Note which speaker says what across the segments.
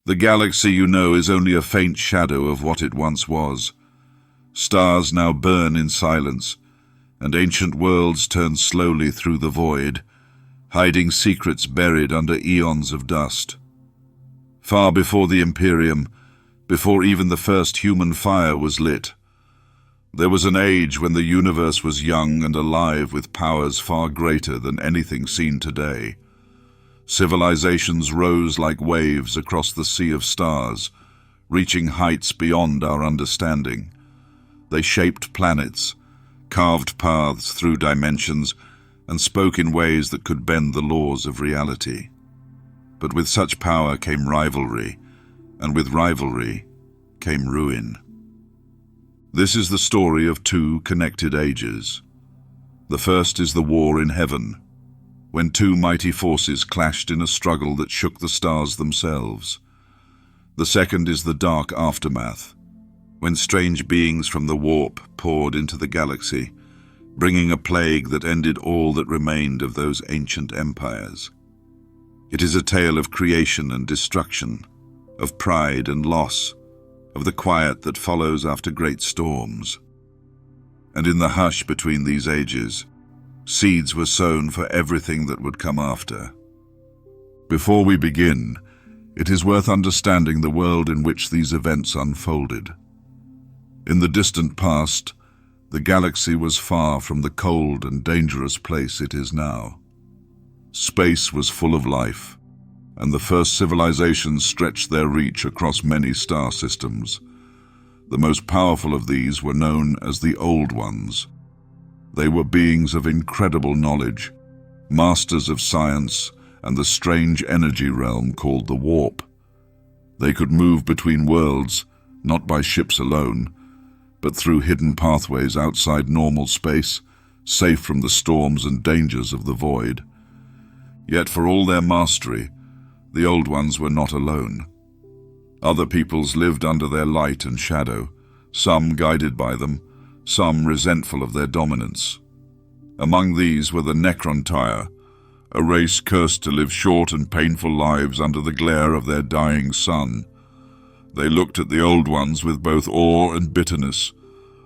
Speaker 1: The galaxy you know is only a faint shadow of what it once was. Stars now burn in silence, and ancient worlds turn slowly through the void, hiding secrets buried under eons of dust. Far before the Imperium, before even the first human fire was lit, there was an age when the universe was young and alive with powers far greater than anything seen today. Civilizations rose like waves across the sea of stars, reaching heights beyond our understanding. They shaped planets, carved paths through dimensions, and spoke in ways that could bend the laws of reality. But with such power came rivalry, and with rivalry came ruin. This is the story of two connected ages. The first is the war in heaven, when two mighty forces clashed in a struggle that shook the stars themselves. The second is the dark aftermath, when strange beings from the warp poured into the galaxy, bringing a plague that ended all that remained of those ancient empires. It is a tale of creation and destruction, of pride and loss, of the quiet that follows after great storms. And in the hush between these ages, seeds were sown for everything that would come after. Before we begin, it is worth understanding the world in which these events unfolded. In the distant past, the galaxy was far from the cold and dangerous place it is now. Space was full of life, and the first civilizations stretched their reach across many star systems. The most powerful of these were known as the Old Ones. They were beings of incredible knowledge, masters of science and the strange energy realm called the Warp. They could move between worlds, not by ships alone, but through hidden pathways outside normal space, safe from the storms and dangers of the void. Yet for all their mastery, the Old Ones were not alone. Other peoples lived under their light and shadow, some guided by them, some resentful of their dominance. Among these were the Necron, a race cursed to live short and painful lives under the glare of their dying sun. They looked at the Old Ones with both awe and bitterness,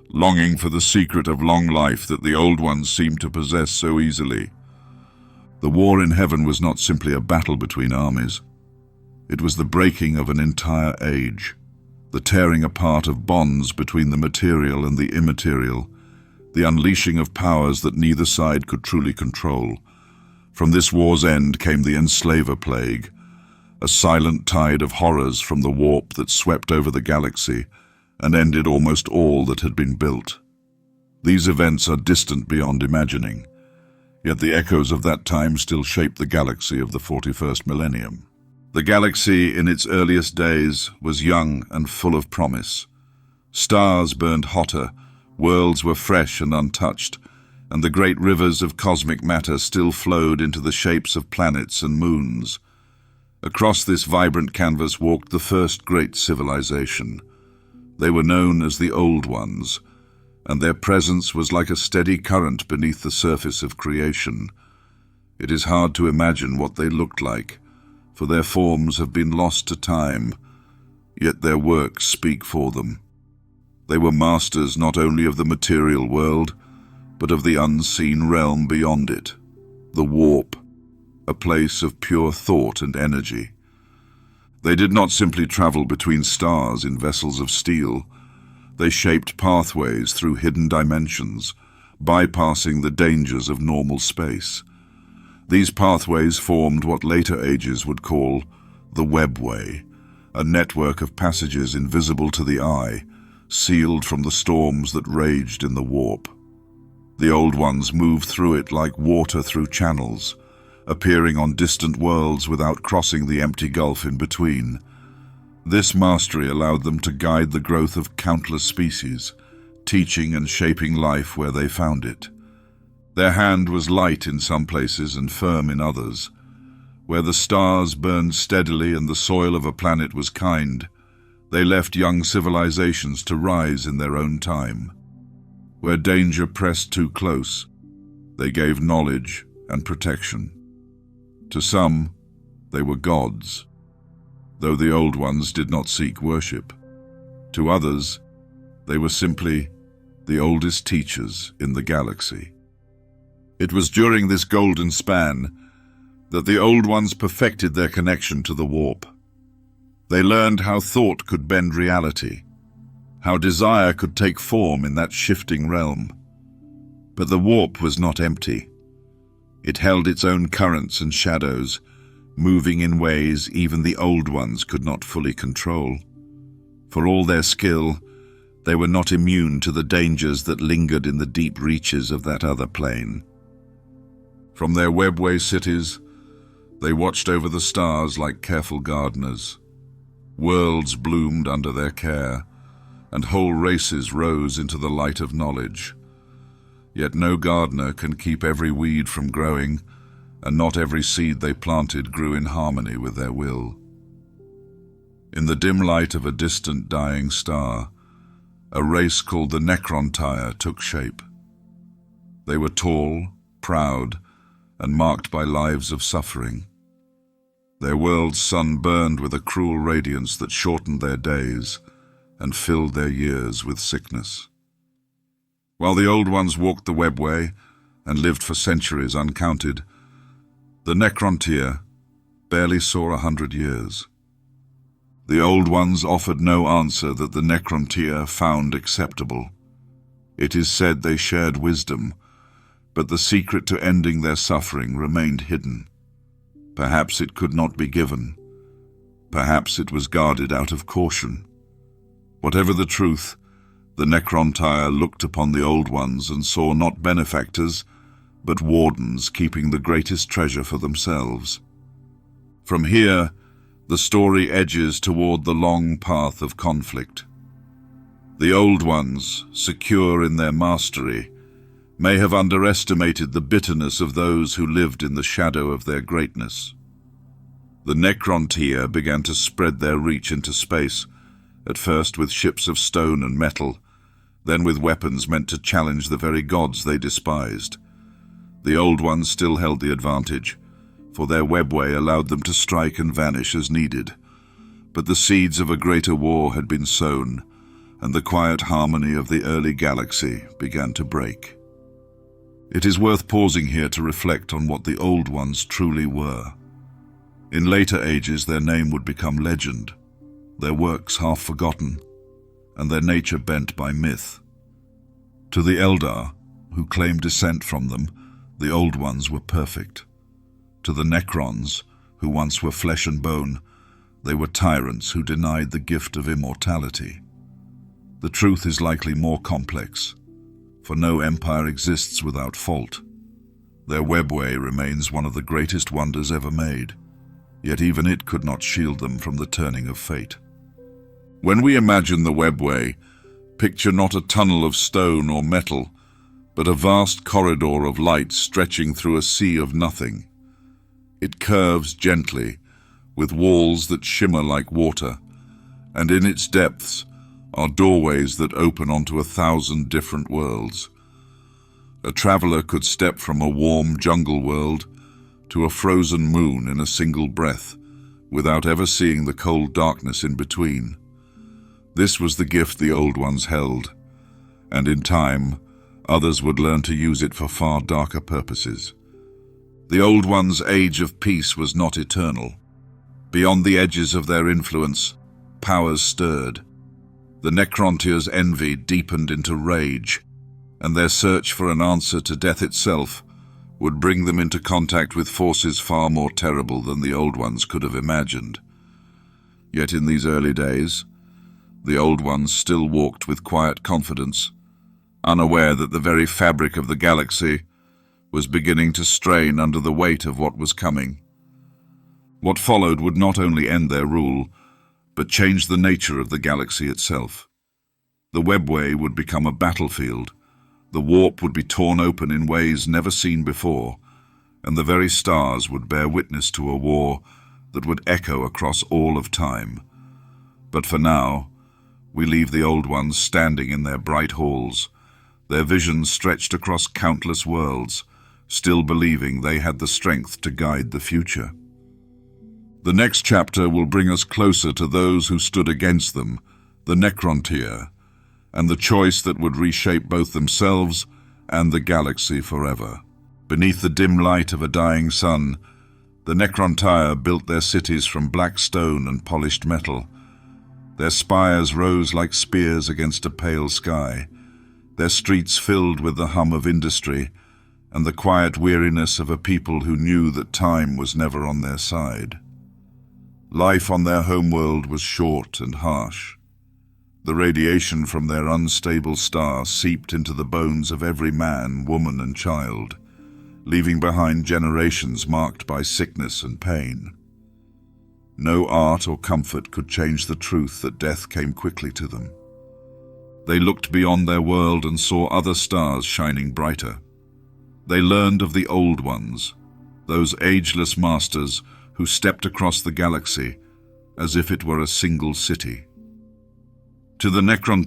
Speaker 1: longing for the secret of long life that the Old Ones seemed to possess so easily. The war in heaven was not simply a battle between armies. It was the breaking of an entire age, the tearing apart of bonds between the material and the immaterial, the unleashing of powers that neither side could truly control. From this war's end came the Enslaver plague, a silent tide of horrors from the warp that swept over the galaxy and ended almost all that had been built. These events are distant beyond imagining, yet the echoes of that time still shape the galaxy of the 41st millennium. The galaxy in its earliest days was young and full of promise. Stars burned hotter, worlds were fresh and untouched, and the great rivers of cosmic matter still flowed into the shapes of planets and moons. Across this vibrant canvas walked the first great civilization. They were known as the Old Ones, and their presence was like a steady current beneath the surface of creation. It is hard to imagine what they looked like, for their forms have been lost to time, yet their works speak for them. They were masters not only of the material world, but of the unseen realm beyond it, the Warp, a place of pure thought and energy. They did not simply travel between stars in vessels of steel. They shaped pathways through hidden dimensions, bypassing the dangers of normal space. These pathways formed what later ages would call the Webway, a network of passages invisible to the eye, sealed from the storms that raged in the Warp. The Old Ones moved through it like water through channels, appearing on distant worlds without crossing the empty gulf in between. This mastery allowed them to guide the growth of countless species, teaching and shaping life where they found it. Their hand was light in some places and firm in others. Where the stars burned steadily and the soil of a planet was kind, they left young civilizations to rise in their own time. Where danger pressed too close, they gave knowledge and protection. To some, they were gods. though the Old Ones did not seek worship. To others, they were simply the oldest teachers in the galaxy. It was during this golden span that the Old Ones perfected their connection to the warp. They learned how thought could bend reality, how desire could take form in that shifting realm. But the warp was not empty. It held its own currents and shadows, moving in ways even the Old Ones could not fully control. For all their skill, they were not immune to the dangers that lingered in the deep reaches of that other plane. From their webway cities, they watched over the stars like careful gardeners. Worlds bloomed under their care, and whole races rose into the light of knowledge. Yet no gardener can keep every weed from growing, and not every seed they planted grew in harmony with their will. In the dim light of a distant dying star, a race called the Necron took shape. They were tall, proud, and marked by lives of suffering. Their world's sun burned with a cruel radiance that shortened their days and filled their years with sickness. While the Old Ones walked the webway and lived for centuries uncounted, the Necron barely saw 100 years. The Old Ones offered no answer that the Necron found acceptable. It is said they shared wisdom, but the secret to ending their suffering remained hidden. Perhaps it could not be given. Perhaps it was guarded out of caution. Whatever the truth, the Necron looked upon the Old Ones and saw not benefactors, but wardens keeping the greatest treasure for themselves. From here, the story edges toward the long path of conflict. The Old Ones, secure in their mastery, may have underestimated the bitterness of those who lived in the shadow of their greatness. The Necron began to spread their reach into space, at first with ships of stone and metal, then with weapons meant to challenge the very gods they despised. The Old Ones still held the advantage, for their webway allowed them to strike and vanish as needed. But the seeds of a greater war had been sown, and the quiet harmony of the early galaxy began to break. It is worth pausing here to reflect on what the Old Ones truly were. In later ages their name would become legend, their works half forgotten, and their nature bent by myth. To the Eldar, who claimed descent from them, the Old Ones were perfect. To the Necrons, who once were flesh and bone, they were tyrants who denied the gift of immortality. The truth is likely more complex, for no empire exists without fault. Their webway remains one of the greatest wonders ever made, yet even it could not shield them from the turning of fate. When we imagine the webway, picture not a tunnel of stone or metal, but a vast corridor of light stretching through a sea of nothing. It curves gently, with walls that shimmer like water, and in its depths are doorways that open onto 1,000 different worlds. A traveler could step from a warm jungle world to a frozen moon in a single breath, without ever seeing the cold darkness in between. This was the gift the Old Ones held, and in time, others would learn to use it for far darker purposes. The Old Ones' age of peace was not eternal. Beyond the edges of their influence, powers stirred. The Necrontyrs' envy deepened into rage, and their search for an answer to death itself would bring them into contact with forces far more terrible than the Old Ones could have imagined. Yet in these early days, the Old Ones still walked with quiet confidence, unaware that the very fabric of the galaxy was beginning to strain under the weight of what was coming. What followed would not only end their rule, but change the nature of the galaxy itself. The webway would become a battlefield, the warp would be torn open in ways never seen before, and the very stars would bear witness to a war that would echo across all of time. But for now, we leave the Old Ones standing in their bright halls, their visions stretched across countless worlds, still believing they had the strength to guide the future. The next chapter will bring us closer to those who stood against them, the Necron, and the choice that would reshape both themselves and the galaxy forever. Beneath the dim light of a dying sun, the Necron built their cities from black stone and polished metal. Their spires rose like spears against a pale sky, their streets filled with the hum of industry and the quiet weariness of a people who knew that time was never on their side. Life on their homeworld was short and harsh. The radiation from their unstable star seeped into the bones of every man, woman, and child, leaving behind generations marked by sickness and pain. No art or comfort could change the truth that death came quickly to them. They looked beyond their world and saw other stars shining brighter. They learned of the Old Ones, those ageless masters who stepped across the galaxy as if it were a single city. To the Necron,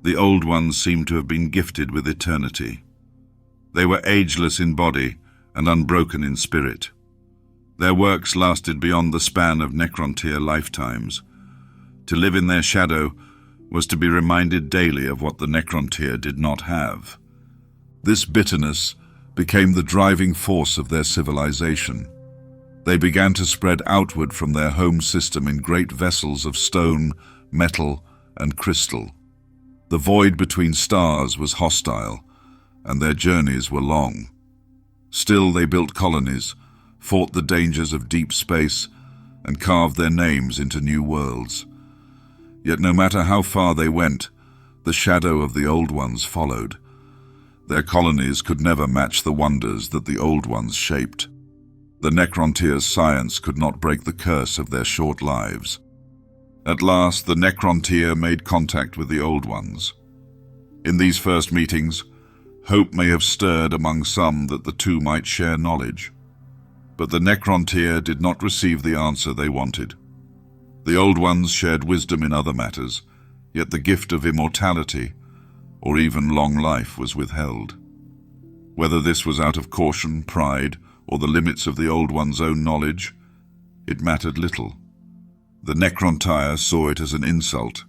Speaker 1: the Old Ones seemed to have been gifted with eternity. They were ageless in body and unbroken in spirit. Their works lasted beyond the span of Necron lifetimes. To live in their shadow was to be reminded daily of what the Necron did not have. This bitterness became the driving force of their civilization. They began to spread outward from their home system in great vessels of stone, metal, and crystal. The void between stars was hostile, and their journeys were long. Still they built colonies, fought the dangers of deep space, and carved their names into new worlds. Yet no matter how far they went, the shadow of the Old Ones followed. Their colonies could never match the wonders that the Old Ones shaped. The Necron science could not break the curse of their short lives. At last, the Necron made contact with the Old Ones. In these first meetings, hope may have stirred among some that the two might share knowledge. But the Necron did not receive the answer they wanted. The Old Ones shared wisdom in other matters, yet the gift of immortality, or even long life, was withheld. Whether this was out of caution, pride, or the limits of the Old One's own knowledge, it mattered little. The Necron saw it as an insult,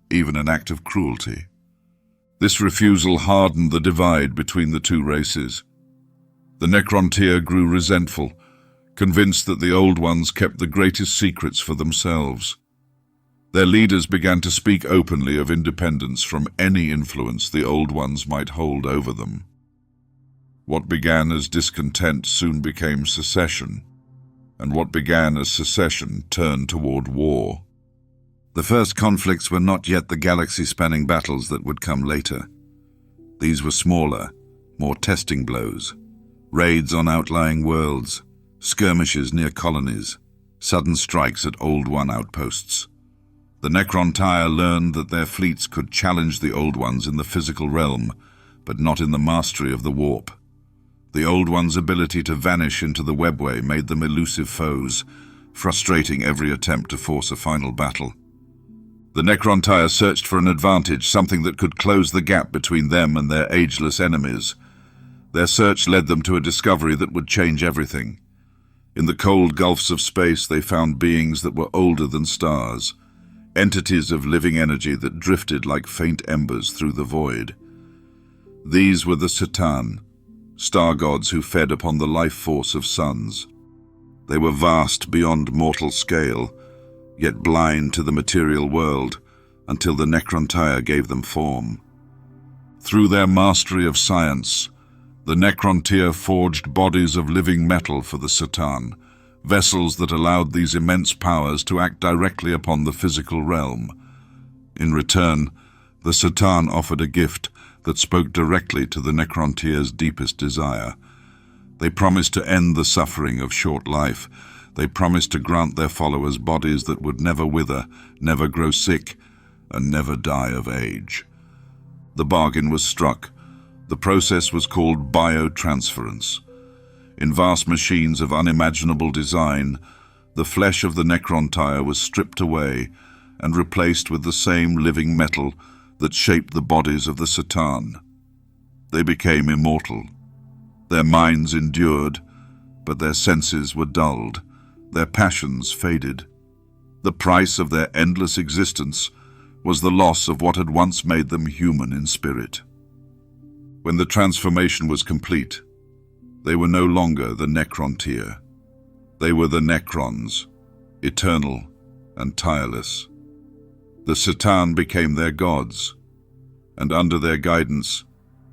Speaker 1: even an act of cruelty. This refusal hardened the divide between the two races. The Necron grew resentful, convinced that the Old Ones kept the greatest secrets for themselves. Their leaders began to speak openly of independence from any influence the Old Ones might hold over them. What began as discontent soon became secession, and what began as secession turned toward war. The first conflicts were not yet the galaxy-spanning battles that would come later. These were smaller, more testing blows, raids on outlying worlds, skirmishes near colonies, sudden strikes at Old One outposts. The Necron learned that their fleets could challenge the Old Ones in the physical realm, but not in the mastery of the warp. The Old One's ability to vanish into the webway made them elusive foes, frustrating every attempt to force a final battle. The Necron searched for an advantage, something that could close the gap between them and their ageless enemies. Their search led them to a discovery that would change everything. In the cold gulfs of space, they found beings that were older than stars, entities of living energy that drifted like faint embers through the void. These were the C'tan, star gods who fed upon the life force of suns. They were vast beyond mortal scale, yet blind to the material world until the Necron gave them form. Through their mastery of science, the Necron forged bodies of living metal for the C'tan, vessels that allowed these immense powers to act directly upon the physical realm. In return, the C'tan offered a gift that spoke directly to the Necron deepest desire. They promised to end the suffering of short life. They promised to grant their followers bodies that would never wither, never grow sick, and never die of age. The bargain was struck. The process was called biotransference. In vast machines of unimaginable design, the flesh of the Necron was stripped away and replaced with the same living metal that shaped the bodies of the C'tan. They became immortal. Their minds endured, but their senses were dulled. Their passions faded. The price of their endless existence was the loss of what had once made them human in spirit. When the transformation was complete, they were no longer the Necron tier. They were the Necrons, eternal and tireless. The C'tan became their gods, and under their guidance,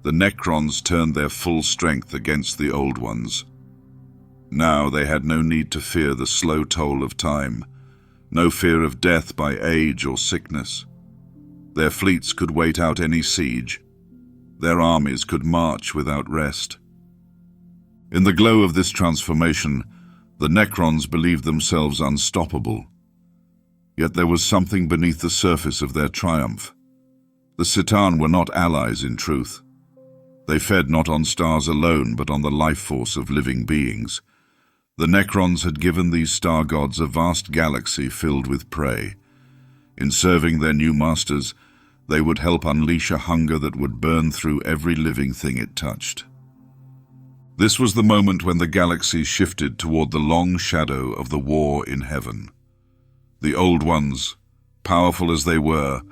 Speaker 1: the Necrons turned their full strength against the Old Ones. Now they had no need to fear the slow toll of time, no fear of death by age or sickness. Their fleets could wait out any siege. Their armies could march without rest. In the glow of this transformation, the Necrons believed themselves unstoppable. Yet there was something beneath the surface of their triumph. The C'tan were not allies in truth. They fed not on stars alone, but on the life force of living beings. The Necrons had given these star gods a vast galaxy filled with prey. In serving their new masters, they would help unleash a hunger that would burn through every living thing it touched. This was the moment when the galaxy shifted toward the long shadow of the war in heaven. The Old Ones, powerful as they were,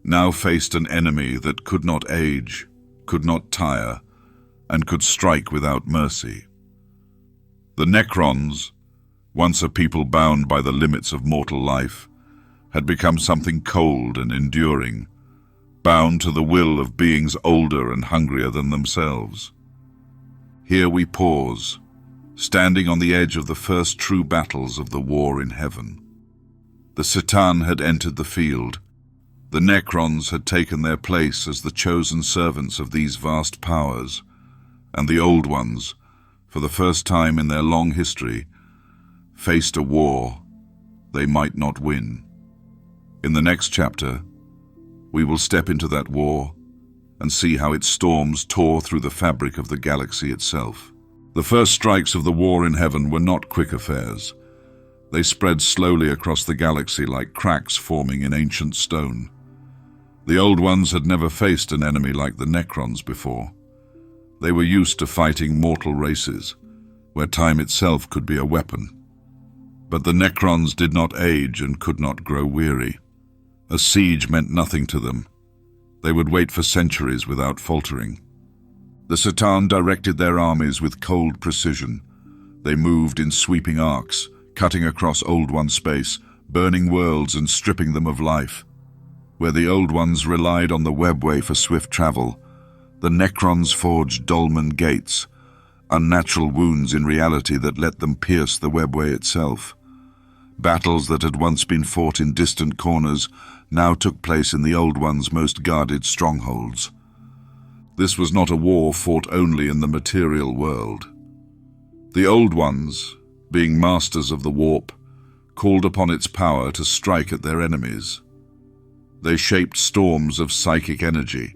Speaker 1: now faced an enemy that could not age, could not tire, and could strike without mercy. The Necrons, once a people bound by the limits of mortal life, had become something cold and enduring, bound to the will of beings older and hungrier than themselves. Here we pause, standing on the edge of the first true battles of the war in heaven. The C'tan had entered the field. The Necrons had taken their place as the chosen servants of these vast powers, and the Old Ones, for the first time in their long history, faced a war they might not win. In the next chapter, we will step into that war and see how its storms tore through the fabric of the galaxy itself. The first strikes of the war in heaven were not quick affairs. They spread slowly across the galaxy like cracks forming in ancient stone. The Old Ones had never faced an enemy like the Necrons before. They were used to fighting mortal races, where time itself could be a weapon. But the Necrons did not age and could not grow weary. A siege meant nothing to them. They would wait for centuries without faltering. The C'tan directed their armies with cold precision. They moved in sweeping arcs, cutting across Old One space, burning worlds and stripping them of life. Where the Old Ones relied on the webway for swift travel, the Necrons forged dolmen gates, unnatural wounds in reality that let them pierce the webway itself. Battles that had once been fought in distant corners now took place in the Old Ones' most guarded strongholds. This was not a war fought only in the material world. The Old Ones, being masters of the warp, called upon its power to strike at their enemies. They shaped storms of psychic energy,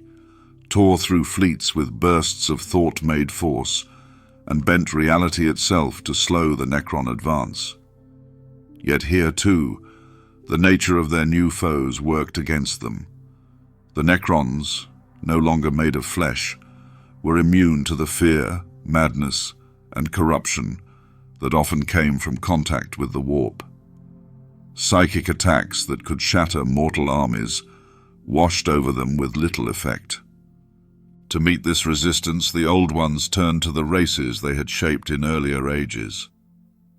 Speaker 1: tore through fleets with bursts of thought-made force, and bent reality itself to slow the Necron advance. Yet here, too, the nature of their new foes worked against them. The Necrons, no longer made of flesh, were immune to the fear, madness, and corruption that often came from contact with the warp. Psychic attacks that could shatter mortal armies washed over them with little effect. To meet this resistance, the Old Ones turned to the races they had shaped in earlier ages.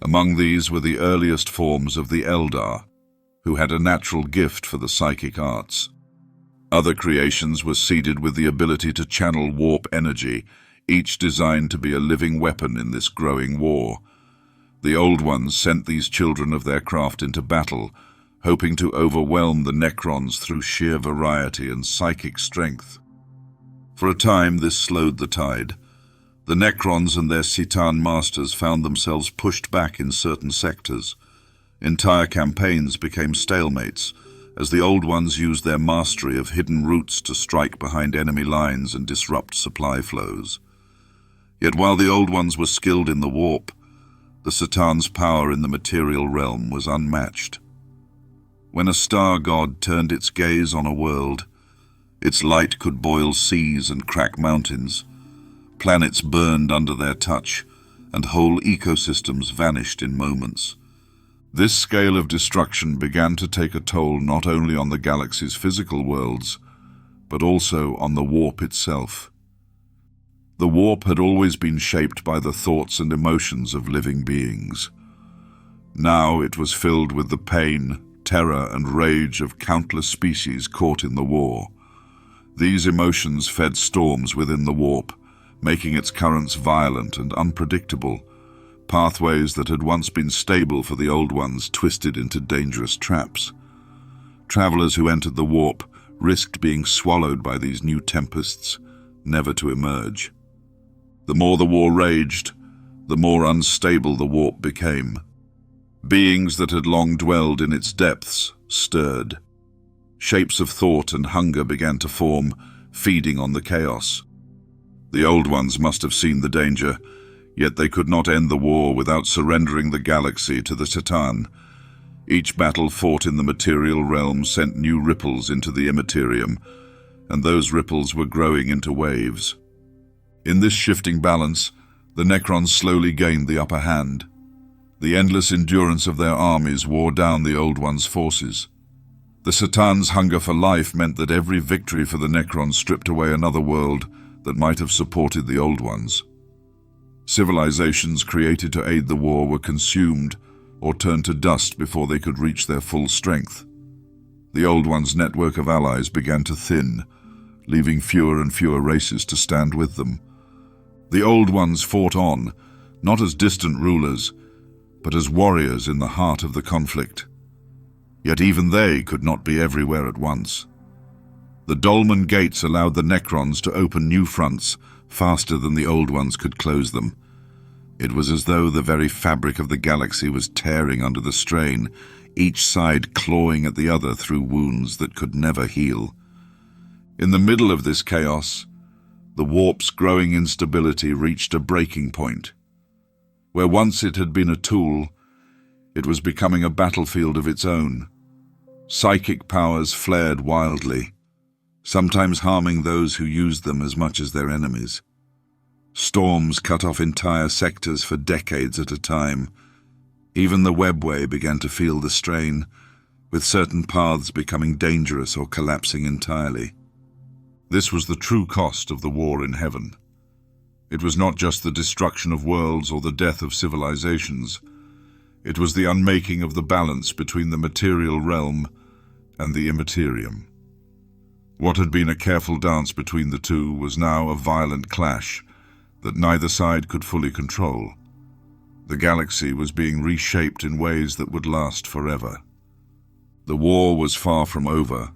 Speaker 1: Among these were the earliest forms of the Eldar, who had a natural gift for the psychic arts. Other creations were seeded with the ability to channel warp energy, each designed to be a living weapon in this growing war. The Old Ones sent these children of their craft into battle, hoping to overwhelm the Necrons through sheer variety and psychic strength. For a time, this slowed the tide. The Necrons and their C'tan masters found themselves pushed back in certain sectors. Entire campaigns became stalemates, as the Old Ones used their mastery of hidden routes to strike behind enemy lines and disrupt supply flows. Yet while the Old Ones were skilled in the warp, the C'tan's power in the material realm was unmatched. When a star god turned its gaze on a world, its light could boil seas and crack mountains. Planets burned under their touch, and whole ecosystems vanished in moments. This scale of destruction began to take a toll not only on the galaxy's physical worlds, but also on the warp itself. The warp had always been shaped by the thoughts and emotions of living beings. Now it was filled with the pain, terror, and rage of countless species caught in the war. These emotions fed storms within the warp, making its currents violent and unpredictable. Pathways that had once been stable for the old ones twisted into dangerous traps. Travelers who entered the warp risked being swallowed by these new tempests, never to emerge. The more the war raged, the more unstable the warp became. Beings that had long dwelled in its depths stirred. Shapes of thought and hunger began to form, feeding on the chaos. The old ones must have seen the danger, yet they could not end the war without surrendering the galaxy to the C'tan. Each battle fought in the material realm sent new ripples into the Imperium, and those ripples were growing into waves. In this shifting balance, the Necrons slowly gained the upper hand. The endless endurance of their armies wore down the Old Ones' forces. The C'tan's hunger for life meant that every victory for the Necrons stripped away another world that might have supported the Old Ones. Civilizations created to aid the war were consumed or turned to dust before they could reach their full strength. The Old Ones' network of allies began to thin, leaving fewer and fewer races to stand with them. The Old Ones fought on, not as distant rulers, but as warriors in the heart of the conflict. Yet even they could not be everywhere at once. The Dolmen Gates allowed the Necrons to open new fronts faster than the Old Ones could close them. It was as though the very fabric of the galaxy was tearing under the strain, each side clawing at the other through wounds that could never heal. In the middle of this chaos, the warp's growing instability reached a breaking point. Where once it had been a tool, it was becoming a battlefield of its own. Psychic powers flared wildly, sometimes harming those who used them as much as their enemies. Storms cut off entire sectors for decades at a time. Even the webway began to feel the strain, with certain paths becoming dangerous or collapsing entirely. This was the true cost of the war in heaven. It was not just the destruction of worlds or the death of civilizations. It was the unmaking of the balance between the material realm and the Imperium. What had been a careful dance between the two was now a violent clash that neither side could fully control. The galaxy was being reshaped in ways that would last forever. The war was far from over,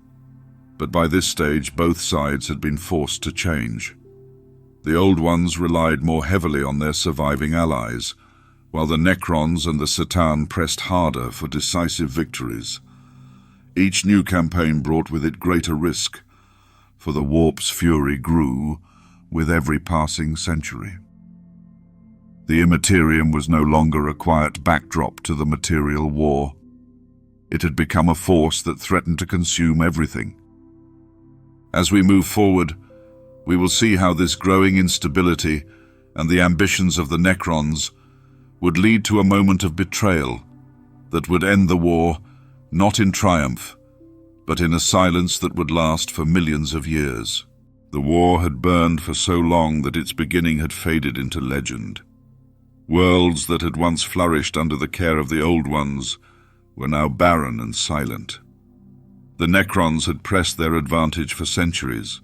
Speaker 1: but by this stage both sides had been forced to change. The Old Ones relied more heavily on their surviving allies, while the Necrons and the C'tan pressed harder for decisive victories. Each new campaign brought with it greater risk, for the warp's fury grew with every passing century. The Imperium was no longer a quiet backdrop to the material war. It had become a force that threatened to consume everything. As we move forward, we will see how this growing instability and the ambitions of the Necrons would lead to a moment of betrayal that would end the war not in triumph, but in a silence that would last for millions of years. The war had burned for so long that its beginning had faded into legend. Worlds that had once flourished under the care of the Old Ones were now barren and silent. The Necrons had pressed their advantage for centuries,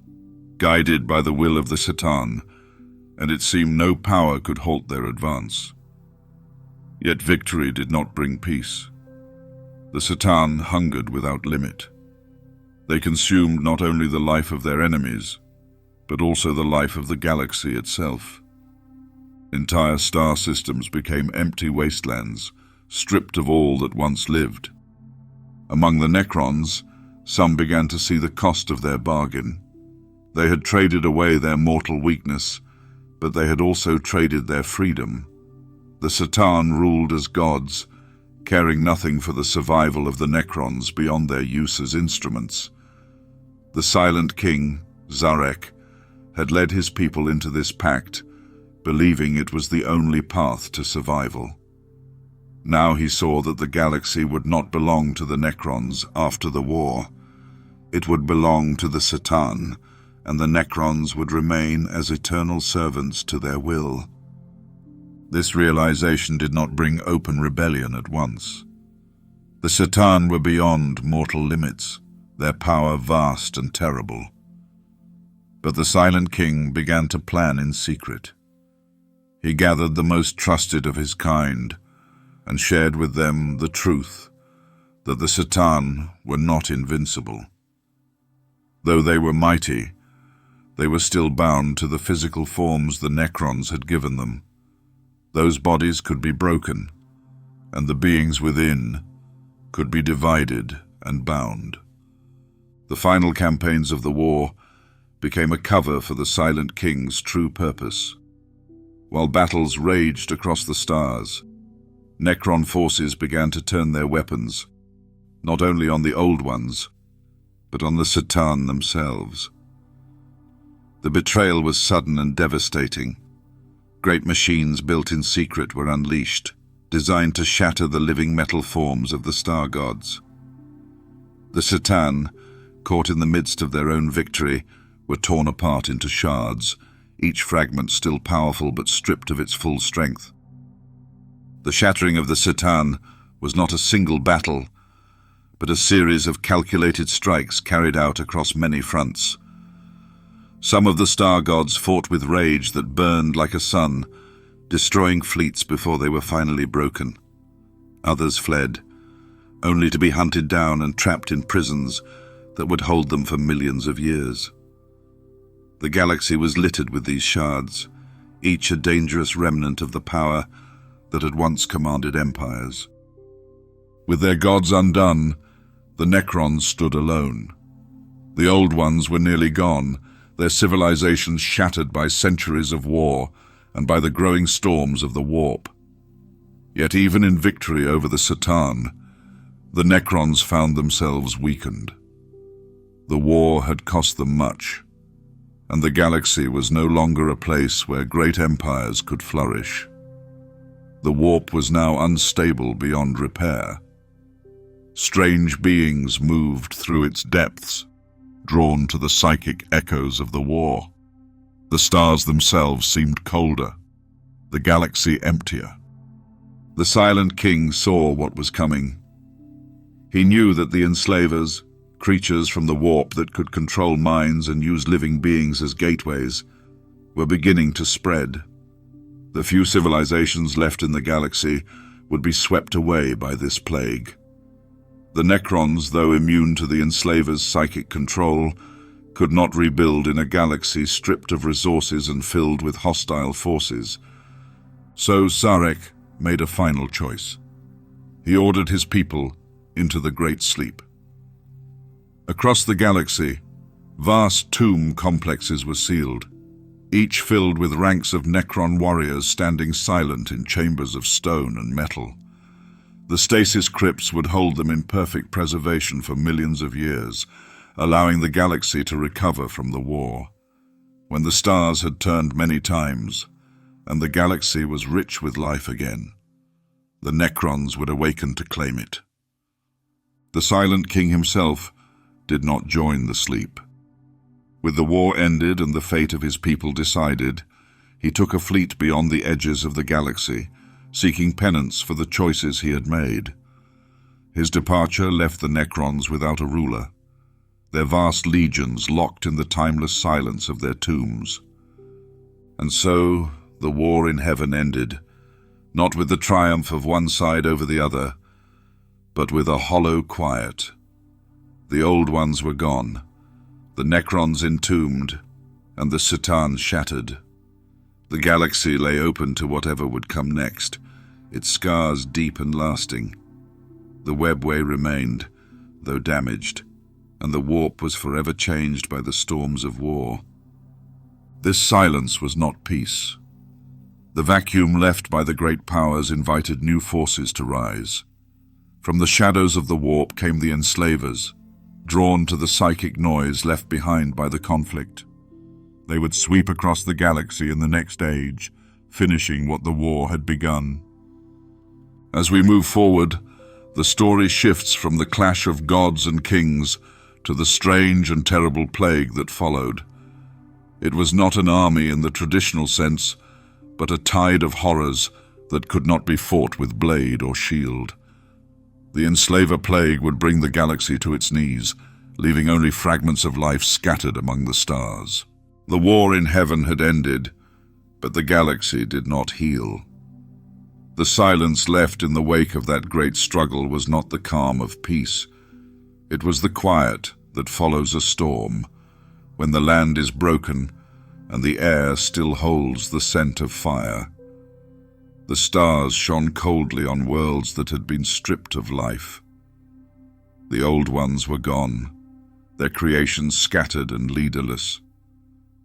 Speaker 1: guided by the will of the C'tan, and it seemed no power could halt their advance. Yet victory did not bring peace. The C'tan hungered without limit. They consumed not only the life of their enemies, but also the life of the galaxy itself. Entire star systems became empty wastelands, stripped of all that once lived. Among the Necrons, some began to see the cost of their bargain. They had traded away their mortal weakness, but they had also traded their freedom. The C'tan ruled as gods, caring nothing for the survival of the Necrons beyond their use as instruments. The Silent King, Zarek, had led his people into this pact, believing it was the only path to survival. Now he saw that the galaxy would not belong to the Necrons after the war. It would belong to the C'tan, and the Necrons would remain as eternal servants to their will. This realization did not bring open rebellion at once. The C'tan were beyond mortal limits, their power vast and terrible. But the Silent King began to plan in secret. He gathered the most trusted of his kind and shared with them the truth that the C'tan were not invincible. Though they were mighty, they were still bound to the physical forms the Necrons had given them. Those bodies could be broken, and the beings within could be divided and bound. The final campaigns of the war became a cover for the Silent King's true purpose. While battles raged across the stars, Necron forces began to turn their weapons, not only on the Old Ones, but on the C'tan themselves. The betrayal was sudden and devastating. Great machines built in secret were unleashed, designed to shatter the living metal forms of the star gods. The C'tan, caught in the midst of their own victory, were torn apart into shards, each fragment still powerful but stripped of its full strength. The shattering of the C'tan was not a single battle, but a series of calculated strikes carried out across many fronts. Some of the star gods fought with rage that burned like a sun, destroying fleets before they were finally broken. Others fled, only to be hunted down and trapped in prisons that would hold them for millions of years. The galaxy was littered with these shards, each a dangerous remnant of the power that had once commanded empires. With their gods undone, the Necrons stood alone. The Old Ones were nearly gone, their civilizations shattered by centuries of war and by the growing storms of the warp. Yet even in victory over the C'tan, the Necrons found themselves weakened. The war had cost them much, and the galaxy was no longer a place where great empires could flourish. The warp was now unstable beyond repair. Strange beings moved through its depths, drawn to the psychic echoes of the war. The stars themselves seemed colder, the galaxy emptier. The Silent King saw what was coming. He knew that the Enslavers, creatures from the warp that could control minds and use living beings as gateways, were beginning to spread. The few civilizations left in the galaxy would be swept away by this plague. The Necrons, though immune to the Enslavers' psychic control, could not rebuild in a galaxy stripped of resources and filled with hostile forces. So Sarek made a final choice. He ordered his people into the Great Sleep. Across the galaxy, vast tomb complexes were sealed, each filled with ranks of Necron warriors standing silent in chambers of stone and metal. The stasis crypts would hold them in perfect preservation for millions of years, allowing the galaxy to recover from the war. When the stars had turned many times, and the galaxy was rich with life again, the Necrons would awaken to claim it. The Silent King himself did not join the sleep. With the war ended and the fate of his people decided, he took a fleet beyond the edges of the galaxy, seeking penance for the choices he had made. His departure left the Necrons without a ruler, their vast legions locked in the timeless silence of their tombs. And so the war in heaven ended, not with the triumph of one side over the other, but with a hollow quiet. The Old Ones were gone, the Necrons entombed, and the C'tan shattered. The galaxy lay open to whatever would come next, its scars deep and lasting. The webway remained, though damaged, and the warp was forever changed by the storms of war. This silence was not peace. The vacuum left by the great powers invited new forces to rise. From the shadows of the warp came the Enslavers, drawn to the psychic noise left behind by the conflict. They would sweep across the galaxy in the next age, finishing what the war had begun. As we move forward, the story shifts from the clash of gods and kings to the strange and terrible plague that followed. It was not an army in the traditional sense, but a tide of horrors that could not be fought with blade or shield. The Enslaver plague would bring the galaxy to its knees, leaving only fragments of life scattered among the stars. The war in heaven had ended, but the galaxy did not heal. The silence left in the wake of that great struggle was not the calm of peace. It was the quiet that follows a storm, when the land is broken and the air still holds the scent of fire. The stars shone coldly on worlds that had been stripped of life. The old ones were gone, their creations scattered and leaderless.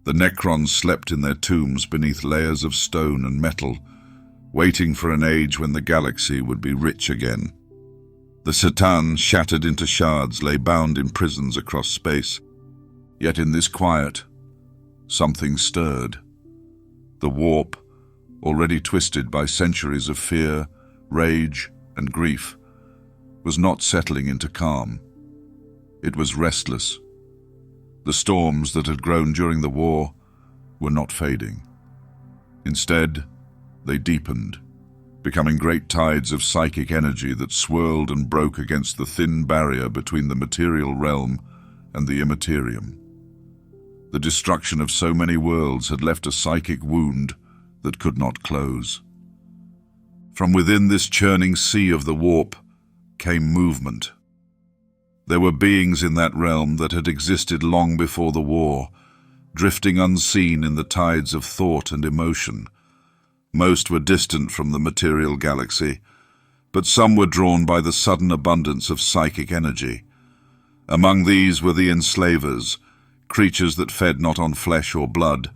Speaker 1: The Necrons slept in their tombs beneath layers of stone and metal, waiting for an age when the galaxy would be rich again. The Satan, shattered into shards, lay bound in prisons across space. Yet in this quiet, something stirred. The warp, already twisted by centuries of fear, rage, and grief, was not settling into calm. It was restless. The storms that had grown during the war were not fading. Instead, they deepened, becoming great tides of psychic energy that swirled and broke against the thin barrier between the material realm and the Imperium. The destruction of so many worlds had left a psychic wound that could not close. From within this churning sea of the warp came movement. There were beings in that realm that had existed long before the war, drifting unseen in the tides of thought and emotion. Most were distant from the material galaxy, but some were drawn by the sudden abundance of psychic energy. Among these were the Enslavers, creatures that fed not on flesh or blood,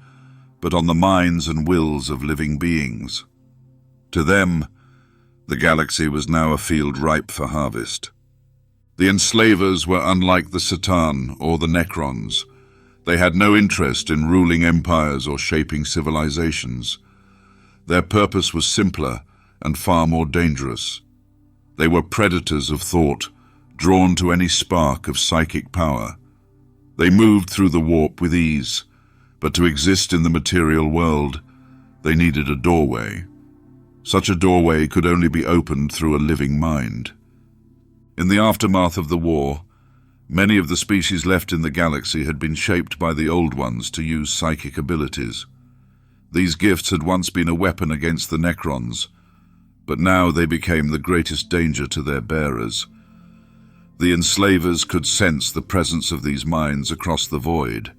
Speaker 1: but on the minds and wills of living beings. To them, the galaxy was now a field ripe for harvest. The Enslavers were unlike the Satan or the Necrons. They had no interest in ruling empires or shaping civilizations. Their purpose was simpler and far more dangerous. They were predators of thought, drawn to any spark of psychic power. They moved through the warp with ease, but to exist in the material world, they needed a doorway. Such a doorway could only be opened through a living mind. In the aftermath of the war, many of the species left in the galaxy had been shaped by the old ones to use psychic abilities. These gifts had once been a weapon against the Necrons, but now they became the greatest danger to their bearers. The Enslavers could sense the presence of these minds across the void.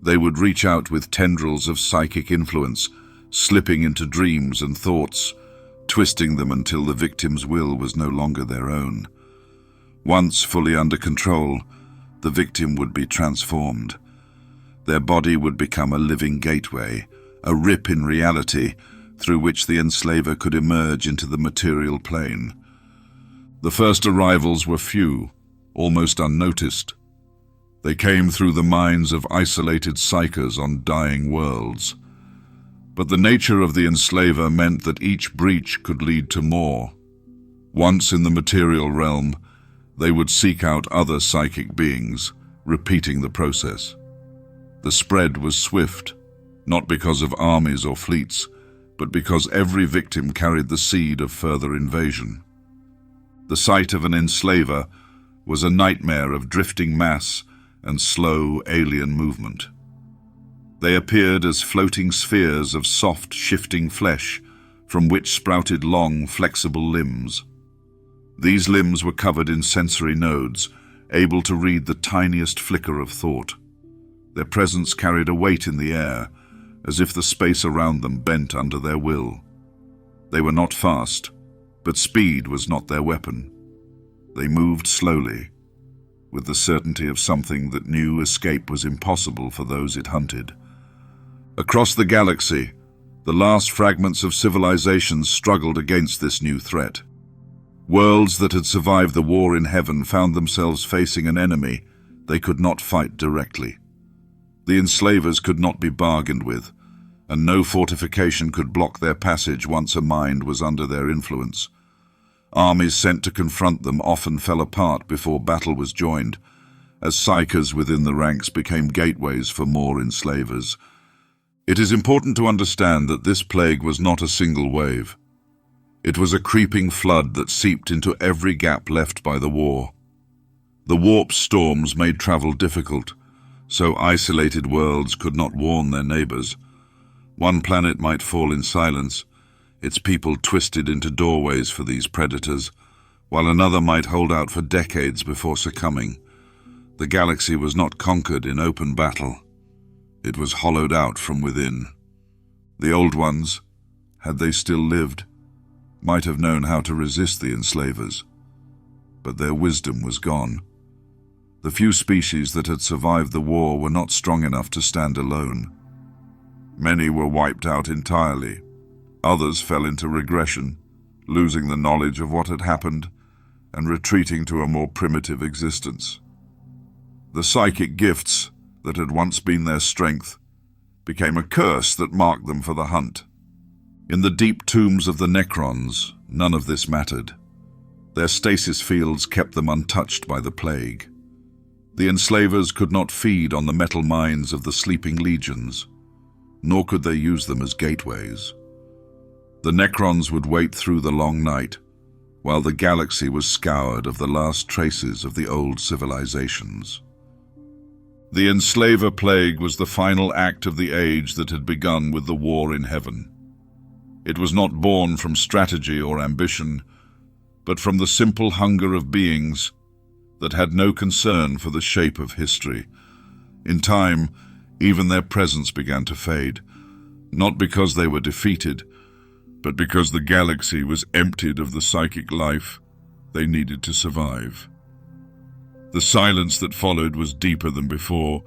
Speaker 1: They would reach out with tendrils of psychic influence, slipping into dreams and thoughts, twisting them until the victim's will was no longer their own. Once fully under control, the victim would be transformed. Their body would become a living gateway, a rip in reality through which the Enslaver could emerge into the material plane. The first arrivals were few, almost unnoticed. They came through the minds of isolated psychers on dying worlds. But the nature of the Enslaver meant that each breach could lead to more. Once in the material realm, they would seek out other psychic beings, repeating the process. The spread was swift, not because of armies or fleets, but because every victim carried the seed of further invasion. The sight of an Enslaver was a nightmare of drifting mass and slow alien movement. They appeared as floating spheres of soft, shifting flesh from which sprouted long, flexible limbs. These limbs were covered in sensory nodes, able to read the tiniest flicker of thought. Their presence carried a weight in the air, as if the space around them bent under their will. They were not fast, but speed was not their weapon. They moved slowly, with the certainty of something that knew escape was impossible for those it hunted. Across the galaxy, the last fragments of civilizations struggled against this new threat. Worlds that had survived the war in heaven found themselves facing an enemy they could not fight directly. The Enslavers could not be bargained with, and no fortification could block their passage once a mind was under their influence. Armies sent to confront them often fell apart before battle was joined, as psykers within the ranks became gateways for more enslavers. It is important to understand that this plague was not a single wave. It was a creeping flood that seeped into every gap left by the war. The warp storms made travel difficult, so isolated worlds could not warn their neighbors. One planet might fall in silence, its people twisted into doorways for these predators, while another might hold out for decades before succumbing. The galaxy was not conquered in open battle. It was hollowed out from within. The Old Ones, had they still lived, might have known how to resist the enslavers, but their wisdom was gone. The few species that had survived the war were not strong enough to stand alone. Many were wiped out entirely. Others fell into regression, losing the knowledge of what had happened and retreating to a more primitive existence. The psychic gifts that had once been their strength became a curse that marked them for the hunt. In the deep tombs of the Necrons, none of this mattered. Their stasis fields kept them untouched by the plague. The enslavers could not feed on the metal minds of the sleeping legions, nor could they use them as gateways. The Necrons would wait through the long night, while the galaxy was scoured of the last traces of the old civilizations. The Enslaver plague was the final act of the age that had begun with the war in heaven. It was not born from strategy or ambition, but from the simple hunger of beings that had no concern for the shape of history. In time, even their presence began to fade, not because they were defeated, but because the galaxy was emptied of the psychic life they needed to survive. The silence that followed was deeper than before,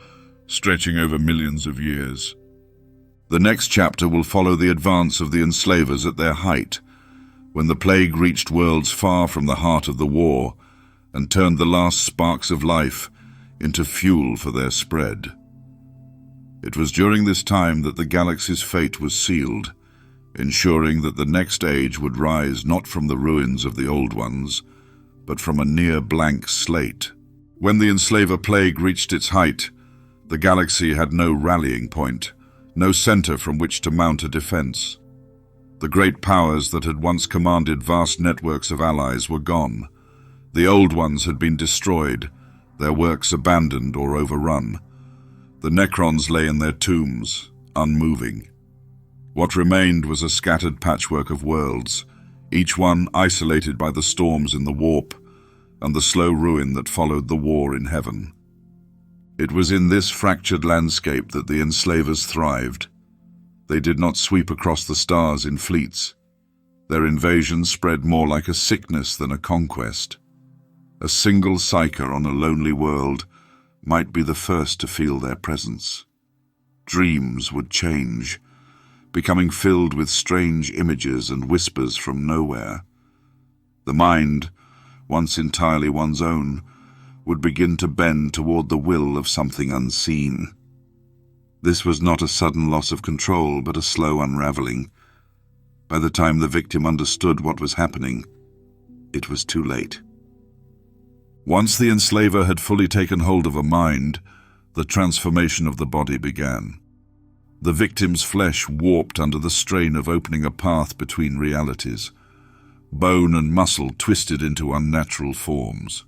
Speaker 1: stretching over millions of years. The next chapter will follow the advance of the enslavers at their height, when the plague reached worlds far from the heart of the war and turned the last sparks of life into fuel for their spread. It was during this time that the galaxy's fate was sealed, ensuring that the next age would rise not from the ruins of the old ones, but from a near blank slate. When the Enslaver plague reached its height, the galaxy had no rallying point, no center from which to mount a defense. The great powers that had once commanded vast networks of allies were gone. The old ones had been destroyed, their works abandoned or overrun. The Necrons lay in their tombs, unmoving. What remained was a scattered patchwork of worlds, each one isolated by the storms in the warp and the slow ruin that followed the war in heaven. It was in this fractured landscape that the enslavers thrived. They did not sweep across the stars in fleets. Their invasion spread more like a sickness than a conquest. A single psyker on a lonely world might be the first to feel their presence. Dreams would change, becoming filled with strange images and whispers from nowhere. The mind, once entirely one's own, would begin to bend toward the will of something unseen. This was not a sudden loss of control, but a slow unraveling. By the time the victim understood what was happening, it was too late. Once the enslaver had fully taken hold of a mind, the transformation of the body began. The victim's flesh warped under the strain of opening a path between realities. Bone and muscle twisted into unnatural forms.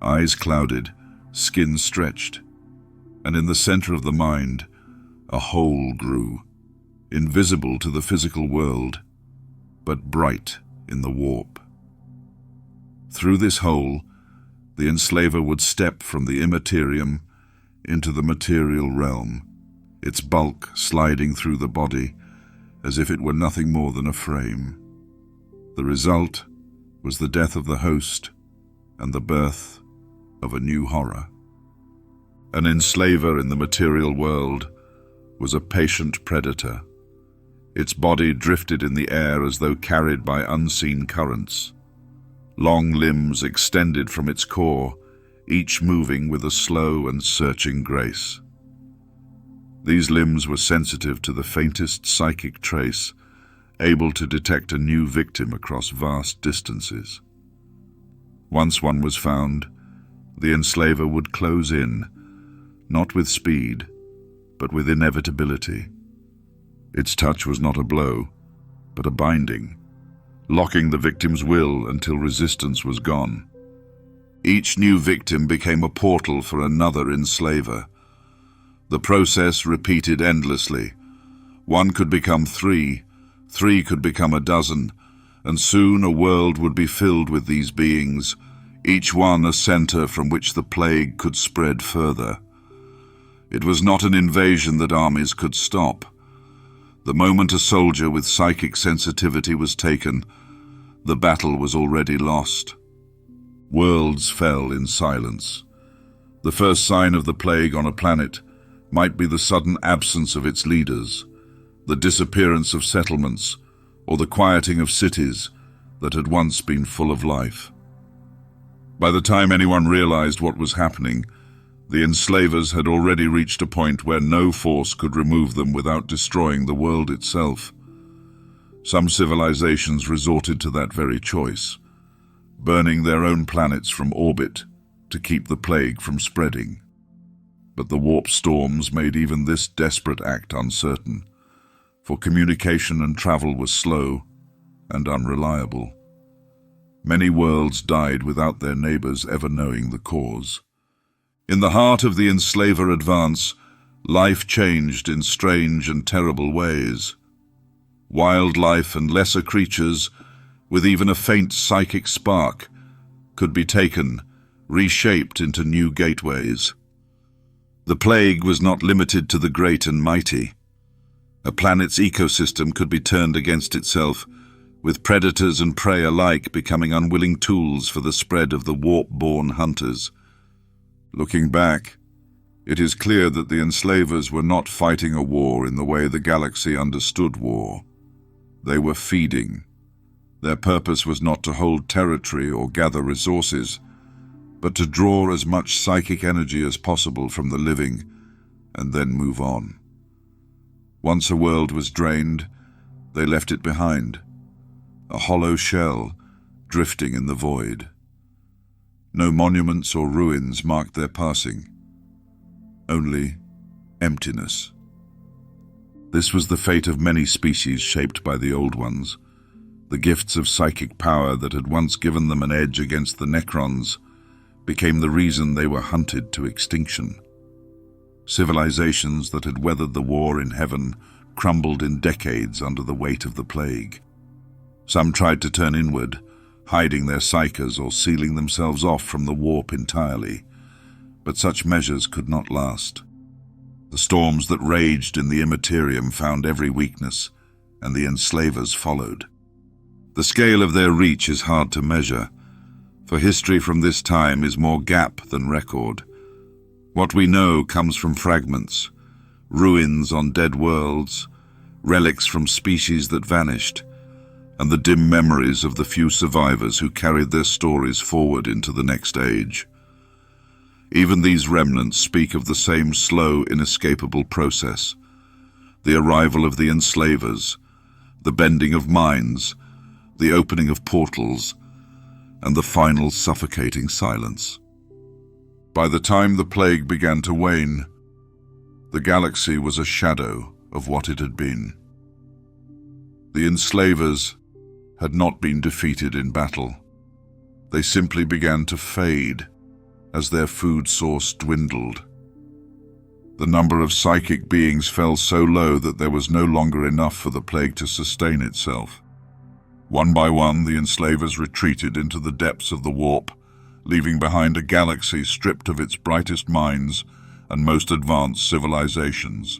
Speaker 1: Eyes clouded, skin stretched, and in the center of the mind, a hole grew, invisible to the physical world, but bright in the warp. Through this hole, the enslaver would step from the immaterium into the material realm, its bulk sliding through the body as if it were nothing more than a frame. The result was the death of the host and the birth of a new horror. An enslaver in the material world was a patient predator. Its body drifted in the air as though carried by unseen currents. Long limbs extended from its core, each moving with a slow and searching grace. These limbs were sensitive to the faintest psychic trace, able to detect a new victim across vast distances. Once one was found, the Enslaver would close in, not with speed, but with inevitability. Its touch was not a blow, but a binding, locking the victim's will until resistance was gone. Each new victim became a portal for another Enslaver. The process repeated endlessly. One could become three could become a dozen, and soon a world would be filled with these beings, each one a center from which the plague could spread further. It was not an invasion that armies could stop. The moment a soldier with psychic sensitivity was taken, the battle was already lost. Worlds fell in silence. The first sign of the plague on a planet might be the sudden absence of its leaders, the disappearance of settlements, or the quieting of cities that had once been full of life. By the time anyone realized what was happening, the Enslavers had already reached a point where no force could remove them without destroying the world itself. Some civilizations resorted to that very choice, burning their own planets from orbit to keep the plague from spreading. But the warp storms made even this desperate act uncertain, for communication and travel was slow and unreliable. Many worlds died without their neighbors ever knowing the cause. In the heart of the Enslaver advance, life changed in strange and terrible ways. Wildlife and lesser creatures, with even a faint psychic spark, could be taken, reshaped into new gateways. The plague was not limited to the great and mighty. A planet's ecosystem could be turned against itself, with predators and prey alike becoming unwilling tools for the spread of the warp-born hunters. Looking back, it is clear that the Enslavers were not fighting a war in the way the galaxy understood war. They were feeding. Their purpose was not to hold territory or gather resources, but to draw as much psychic energy as possible from the living and then move on. Once a world was drained, they left it behind, a hollow shell drifting in the void. No monuments or ruins marked their passing, only emptiness. This was the fate of many species shaped by the Old Ones. The gifts of psychic power that had once given them an edge against the Necrons became the reason they were hunted to extinction. Civilizations that had weathered the war in heaven crumbled in decades under the weight of the plague. Some tried to turn inward, hiding their psyches or sealing themselves off from the warp entirely, but such measures could not last. The storms that raged in the Imperium found every weakness, and the Enslavers followed. The scale of their reach is hard to measure, for history from this time is more gap than record. What we know comes from fragments, ruins on dead worlds, relics from species that vanished, and the dim memories of the few survivors who carried their stories forward into the next age. Even these remnants speak of the same slow, inescapable process: the arrival of the Enslavers, the bending of minds, the opening of portals, and the final suffocating silence. By the time the plague began to wane, the galaxy was a shadow of what it had been. The Enslavers had not been defeated in battle. They simply began to fade as their food source dwindled. The number of psychic beings fell so low that there was no longer enough for the plague to sustain itself. One by one, the Enslavers retreated into the depths of the warp, leaving behind a galaxy stripped of its brightest minds and most advanced civilizations.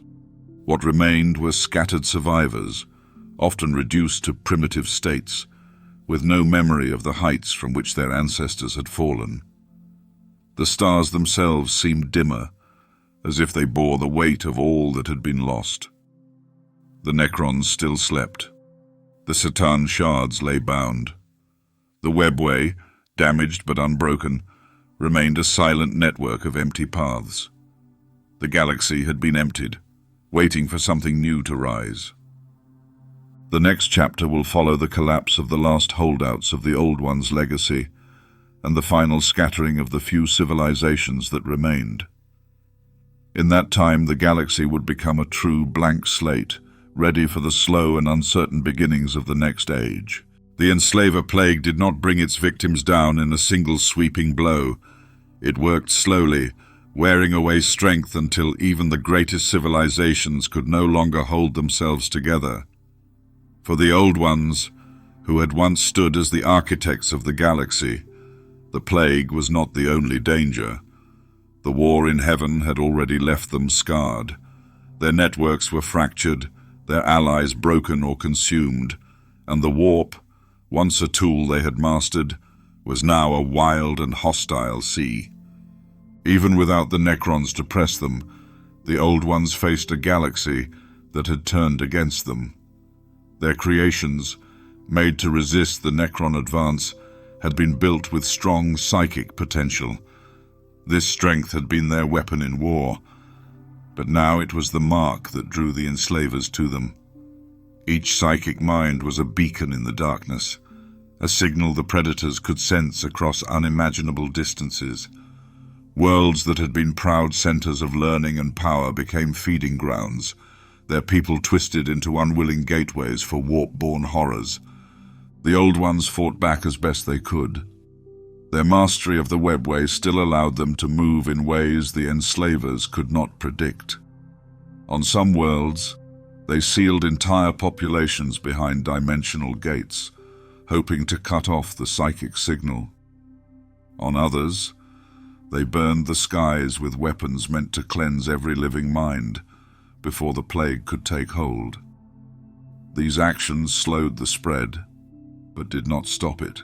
Speaker 1: What remained were scattered survivors, often reduced to primitive states, with no memory of the heights from which their ancestors had fallen. The stars themselves seemed dimmer, as if they bore the weight of all that had been lost. The Necrons still slept. The Satan shards lay bound. The webway, damaged but unbroken, remained a silent network of empty paths. The galaxy had been emptied, waiting for something new to rise. The next chapter will follow the collapse of the last holdouts of the Old One's legacy and the final scattering of the few civilizations that remained. In that time, the galaxy would become a true blank slate, ready for the slow and uncertain beginnings of the next age. The Enslaver plague did not bring its victims down in a single sweeping blow. It worked slowly, wearing away strength until even the greatest civilizations could no longer hold themselves together. For the Old Ones, who had once stood as the architects of the galaxy, the plague was not the only danger. The war in heaven had already left them scarred. Their networks were fractured, their allies broken or consumed, and the warp, once a tool they had mastered, was now a wild and hostile sea. Even without the Necrons to press them, the Old Ones faced a galaxy that had turned against them. Their creations, made to resist the Necron advance, had been built with strong psychic potential. This strength had been their weapon in war, but now it was the mark that drew the Enslavers to them. Each psychic mind was a beacon in the darkness, a signal the predators could sense across unimaginable distances. Worlds that had been proud centers of learning and power became feeding grounds, their people twisted into unwilling gateways for warp-born horrors. The Old Ones fought back as best they could. Their mastery of the webway still allowed them to move in ways the Enslavers could not predict. On some worlds, they sealed entire populations behind dimensional gates, hoping to cut off the psychic signal. On others, they burned the skies with weapons meant to cleanse every living mind before the plague could take hold. These actions slowed the spread, but did not stop it.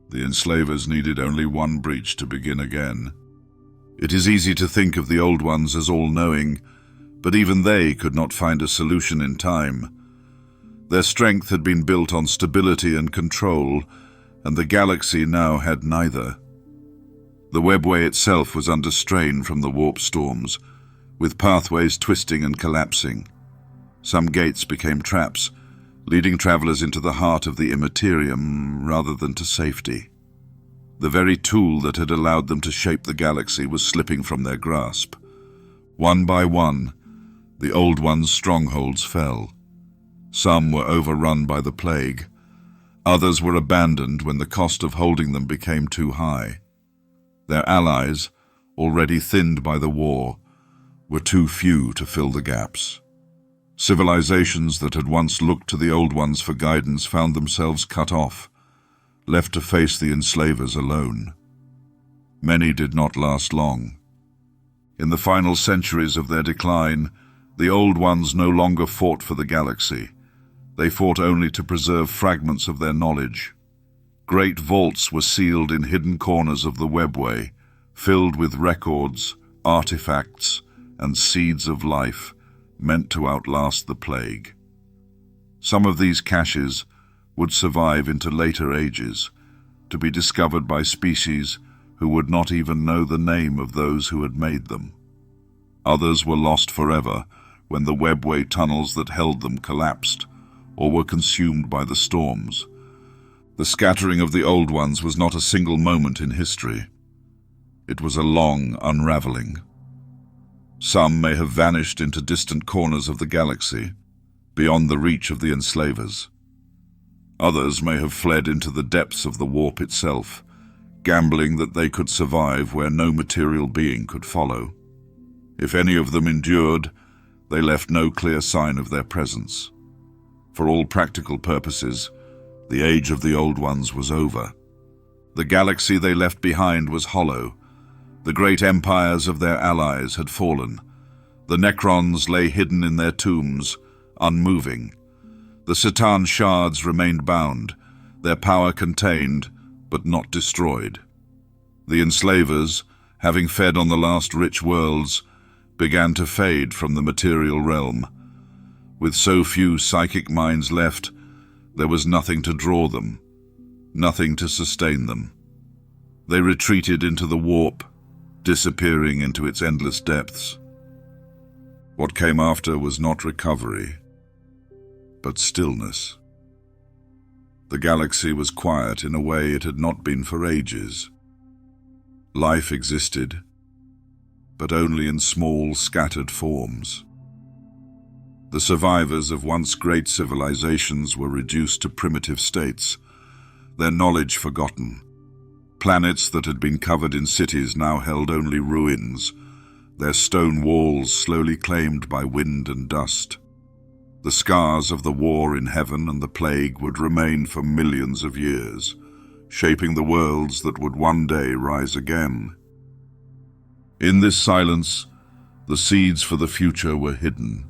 Speaker 1: The Enslavers needed only one breach to begin again. It is easy to think of the Old Ones as all-knowing, but even they could not find a solution in time. Their strength had been built on stability and control, and the galaxy now had neither. The webway itself was under strain from the warp storms, with pathways twisting and collapsing. Some gates became traps, leading travelers into the heart of the Imperium rather than to safety. The very tool that had allowed them to shape the galaxy was slipping from their grasp. One by one, the Old Ones' strongholds fell. Some were overrun by the plague. Others were abandoned when the cost of holding them became too high. Their allies, already thinned by the war, were too few to fill the gaps. Civilizations that had once looked to the Old Ones for guidance found themselves cut off, left to face the Enslavers alone. Many did not last long. In the final centuries of their decline, the Old Ones no longer fought for the galaxy. They fought only to preserve fragments of their knowledge. Great vaults were sealed in hidden corners of the webway, filled with records, artifacts, and seeds of life, meant to outlast the plague. Some of these caches would survive into later ages, to be discovered by species who would not even know the name of those who had made them. Others were lost forever when the webway tunnels that held them collapsed or were consumed by the storms. The scattering of the Old Ones was not a single moment in history. It was a long unraveling. Some may have vanished into distant corners of the galaxy, beyond the reach of the Enslavers. Others may have fled into the depths of the warp itself, gambling that they could survive where no material being could follow. If any of them endured, they left no clear sign of their presence. For all practical purposes, the age of the Old Ones was over. The galaxy they left behind was hollow. The great empires of their allies had fallen. The Necrons lay hidden in their tombs, unmoving. The Satan shards remained bound, their power contained, but not destroyed. The Enslavers, having fed on the last rich worlds, began to fade from the material realm. With so few psychic minds left, there was nothing to draw them, nothing to sustain them. They retreated into the warp, disappearing into its endless depths. What came after was not recovery, but stillness. The galaxy was quiet in a way it had not been for ages. Life existed, but only in small, scattered forms. The survivors of once great civilizations were reduced to primitive states, their knowledge forgotten. Planets that had been covered in cities now held only ruins, their stone walls slowly claimed by wind and dust. The scars of the war in heaven and the plague would remain for millions of years, shaping the worlds that would one day rise again. In this silence, the seeds for the future were hidden.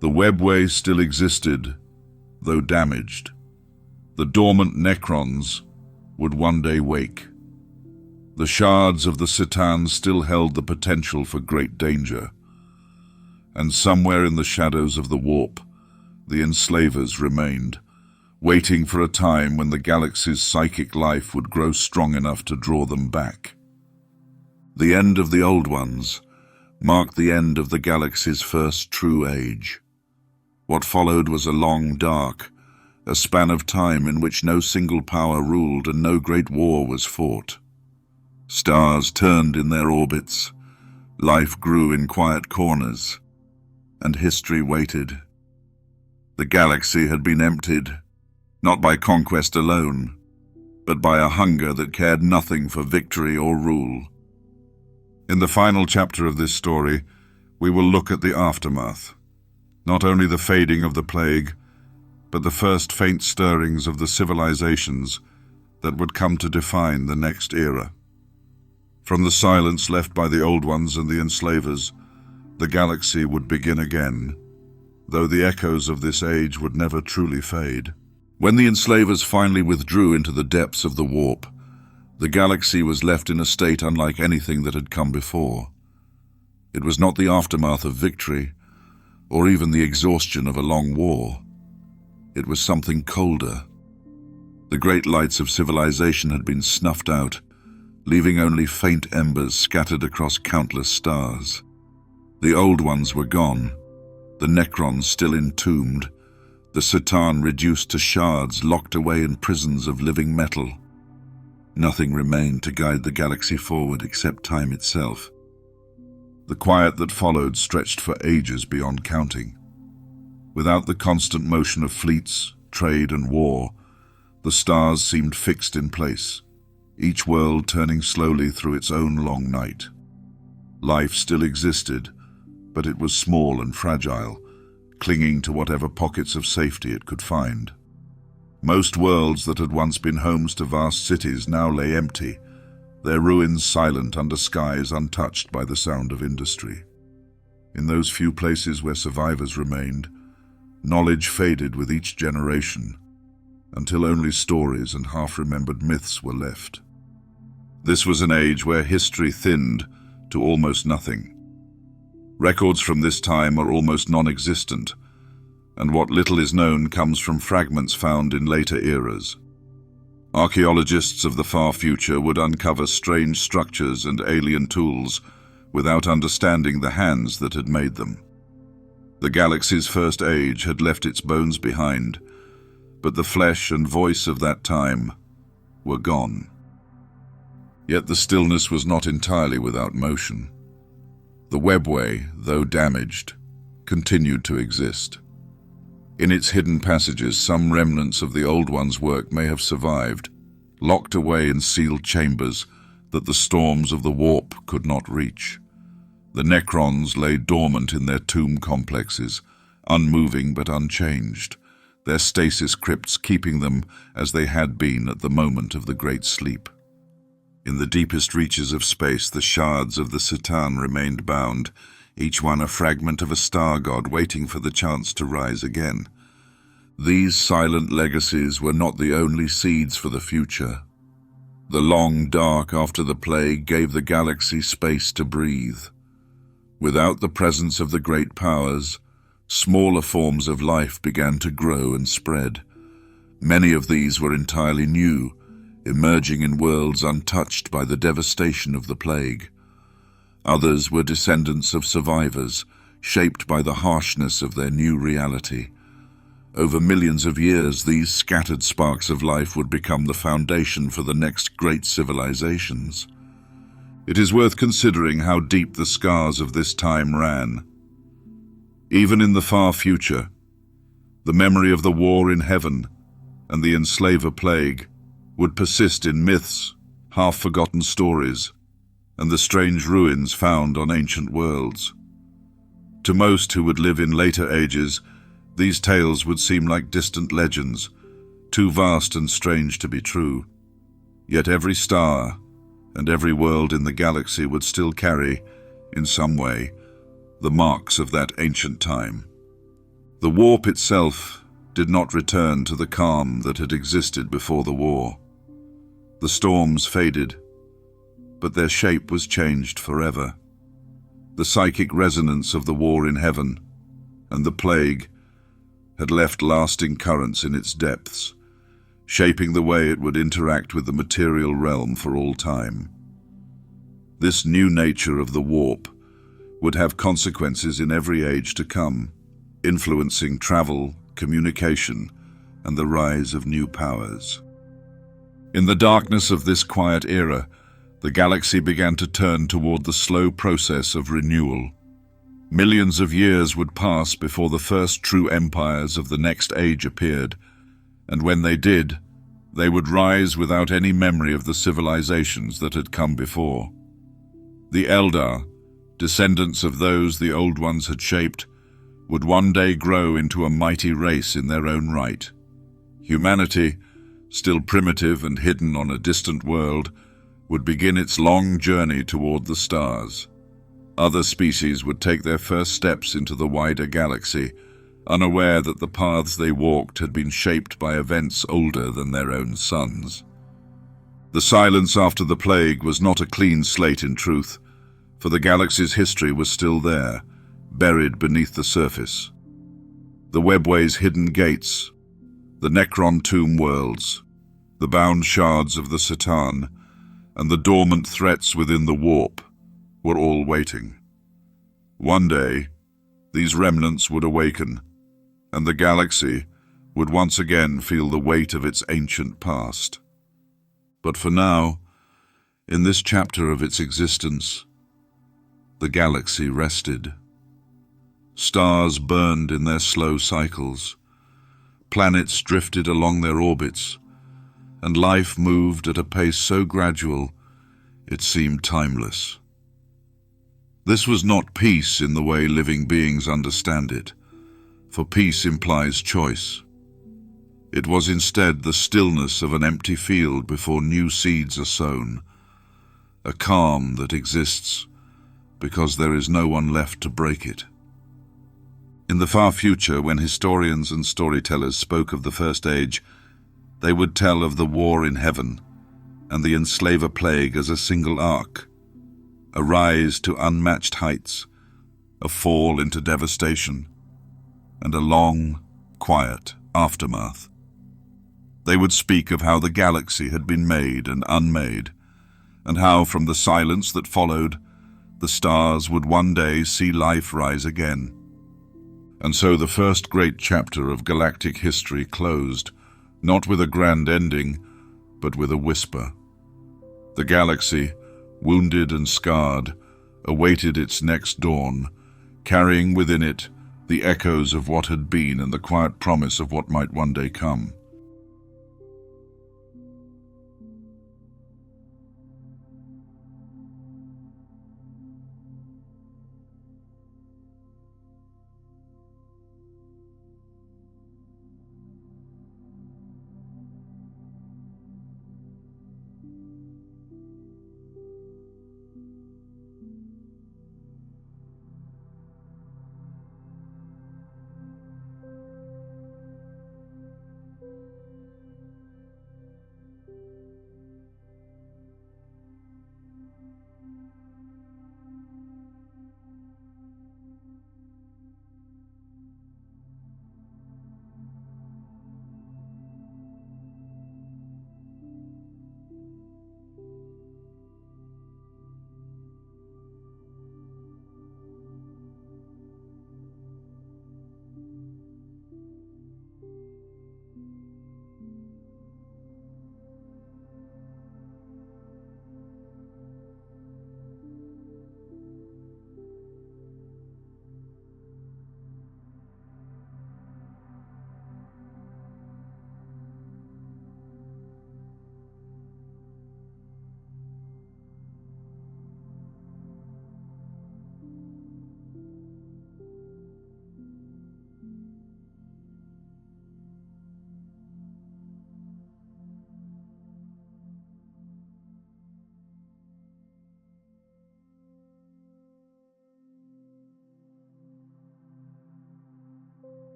Speaker 1: The webway still existed, though damaged. The dormant Necrons would one day wake. The shards of the Citan still held the potential for great danger. And somewhere in the shadows of the warp, the Enslavers remained, waiting for a time when the galaxy's psychic life would grow strong enough to draw them back. The end of the Old Ones marked the end of the galaxy's first true age. What followed was a long dark, a span of time in which no single power ruled and no great war was fought. Stars turned in their orbits, life grew in quiet corners, and history waited. The galaxy had been emptied, not by conquest alone, but by a hunger that cared nothing for victory or rule. In the final chapter of this story, we will look at the aftermath, not only the fading of the plague, but the first faint stirrings of the civilizations that would come to define the next era. From the silence left by the Old Ones and the Enslavers, the galaxy would begin again, though the echoes of this age would never truly fade. When the Enslavers finally withdrew into the depths of the warp, the galaxy was left in a state unlike anything that had come before. It was not the aftermath of victory, or even the exhaustion of a long war. It was something colder. The great lights of civilization had been snuffed out, leaving only faint embers scattered across countless stars. The Old Ones were gone, the Necrons still entombed, the Citan reduced to shards locked away in prisons of living metal. Nothing remained to guide the galaxy forward except time itself. The quiet that followed stretched for ages beyond counting. Without the constant motion of fleets, trade, and war, the stars seemed fixed in place, each world turning slowly through its own long night. Life still existed, but it was small and fragile, clinging to whatever pockets of safety it could find. Most worlds that had once been homes to vast cities now lay empty, their ruins silent under skies untouched by the sound of industry. In those few places where survivors remained, knowledge faded with each generation, until only stories and half-remembered myths were left. This was an age where history thinned to almost nothing. Records from this time are almost non-existent, and what little is known comes from fragments found in later eras. Archaeologists of the far future would uncover strange structures and alien tools without understanding the hands that had made them. The galaxy's first age had left its bones behind, but the flesh and voice of that time were gone. Yet the stillness was not entirely without motion. The webway, though damaged, continued to exist. In its hidden passages, some remnants of the Old Ones' work may have survived, locked away in sealed chambers that the storms of the warp could not reach. The Necrons lay dormant in their tomb complexes, unmoving but unchanged, their stasis crypts keeping them as they had been at the moment of the Great Sleep. In the deepest reaches of space, the shards of the Citan remained bound, each one a fragment of a star god waiting for the chance to rise again. These silent legacies were not the only seeds for the future. The long dark after the plague gave the galaxy space to breathe. Without the presence of the great powers, smaller forms of life began to grow and spread. Many of these were entirely new, emerging in worlds untouched by the devastation of the plague. Others were descendants of survivors, shaped by the harshness of their new reality. Over millions of years, these scattered sparks of life would become the foundation for the next great civilizations. It is worth considering how deep the scars of this time ran. Even in the far future, the memory of the war in heaven and the Enslaver plague would persist in myths, half-forgotten stories, and the strange ruins found on ancient worlds. To most who would live in later ages, these tales would seem like distant legends, too vast and strange to be true. Yet every star and every world in the galaxy would still carry, in some way, the marks of that ancient time. The warp itself did not return to the calm that had existed before the war. The storms faded, but their shape was changed forever. The psychic resonance of the war in heaven and the plague had left lasting currents in its depths, shaping the way it would interact with the material realm for all time. This new nature of the warp would have consequences in every age to come, influencing travel, communication, and the rise of new powers. In the darkness of this quiet era, the galaxy began to turn toward the slow process of renewal. Millions of years would pass before the first true empires of the next age appeared, and when they did, they would rise without any memory of the civilizations that had come before. The Eldar, descendants of those the Old Ones had shaped, would one day grow into a mighty race in their own right. Humanity, still primitive and hidden on a distant world, would begin its long journey toward the stars. Other species would take their first steps into the wider galaxy, unaware that the paths they walked had been shaped by events older than their own suns. The silence after the plague was not a clean slate in truth, for the galaxy's history was still there, buried beneath the surface. The webway's hidden gates, the Necron tomb worlds, the bound shards of the Satan, and the dormant threats within the warp were all waiting. One day, these remnants would awaken, and the galaxy would once again feel the weight of its ancient past. But for now, in this chapter of its existence, the galaxy rested. Stars burned in their slow cycles, planets drifted along their orbits, and life moved at a pace so gradual it seemed timeless. This was not peace in the way living beings understand it, for peace implies choice. It was instead the stillness of an empty field before new seeds are sown, a calm that exists because there is no one left to break it. In the far future, when historians and storytellers spoke of the First Age, they would tell of the war in heaven and the Enslaver plague as a single arc, a rise to unmatched heights, a fall into devastation, and a long, quiet aftermath. They would speak of how the galaxy had been made and unmade, and how from the silence that followed, the stars would one day see life rise again. And so the first great chapter of galactic history closed, not with a grand ending, but with a whisper. The galaxy, wounded and scarred, awaited its next dawn, carrying within it the echoes of what had been and the quiet promise of what might one day come.